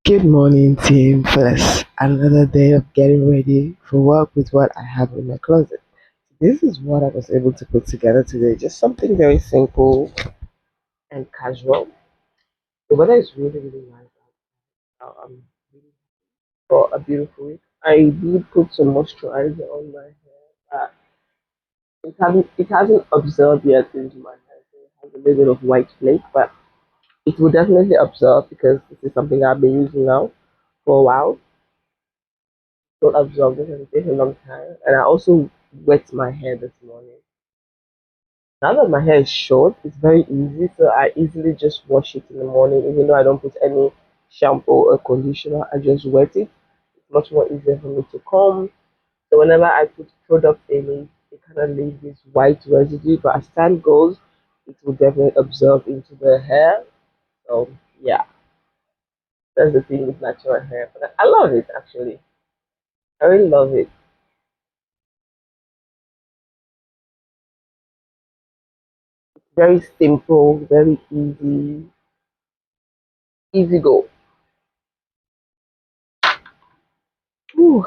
Good morning, team. First, another day of getting ready for work with what I have in my closet. This is what I was able to put together today. Just something very simple and casual. The weather is really, really nice out. Really for a beautiful week. I did put some moisturizer on my hair, but it hasn't absorbed yet into my hair. So it has a little bit of white flake, but it will definitely absorb because this is something I've been using now for a while. Don't absorb this and it takes a long time. And I also wet my hair this morning. Now that my hair is short, it's very easy, so I easily just wash it in the morning, even though I don't put any shampoo or conditioner. I just wet it. It's much more easier for me to comb. So whenever I put product in it, it kind of leaves this white residue. But as time goes, it will definitely absorb into the hair. So yeah, that's the thing with natural hair. But I love it actually. I really love it. Very simple, very easy, easy go. Whew,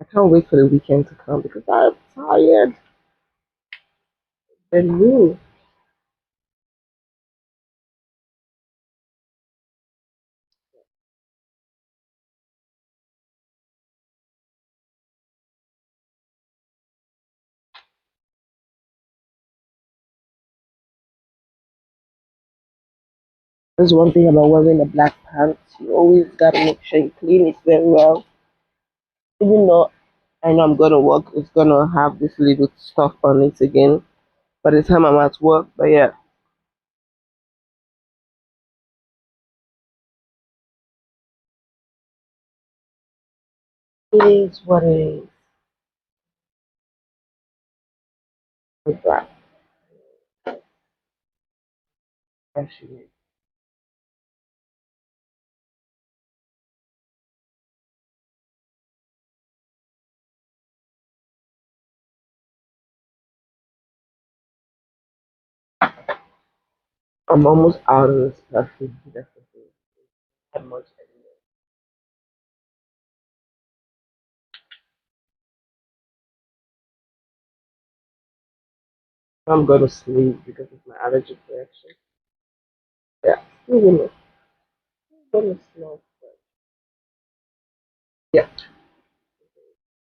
I can't wait for the weekend to come because I'm tired. And you, there's one thing about wearing a black pants. You always gotta make sure you clean it very well. Even though I know I'm gonna work, it's gonna have this little stuff on it again by the time I'm at work. But yeah, it is what it is. With that, actually, I'm almost out of this perfume. That's the thing. That much anymore. I'm gonna sleep because of my allergic reaction. Yeah, still gonna smell. Yeah,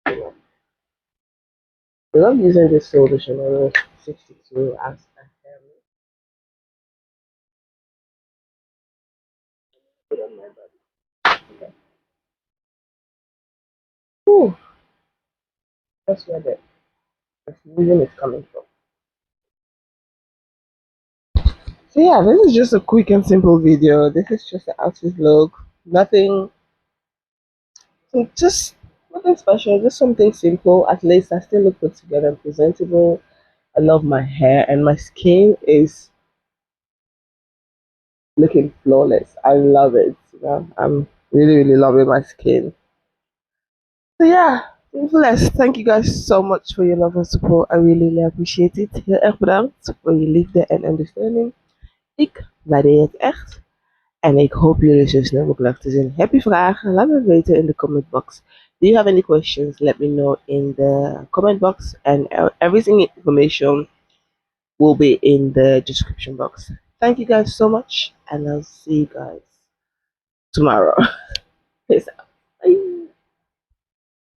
you I love using this solution on 62 as a hair put on my body. Okay. Whew, that's where the sneezing is coming from. So yeah, this is just a quick and simple video. This is just an outfit look. Nothing, just nothing special. Just something simple. At least I still look put together and presentable. I love my hair and my skin is looking flawless. I love it. I'm really, really loving my skin. So yeah, blessed. Thank you guys so much for your love and support. I really, really appreciate it. Heel erg bedankt voor je liefde en ondersteuning. Ik waardeer het echt. En ik hoop jullie zo snel mogelijk te zien. Heb je vragen? Laat me weten in de comment box. Do you have any questions? Let me know in the comment box. And everything information will be in the description box. Thank you guys so much. And I'll see you guys tomorrow. Peace out.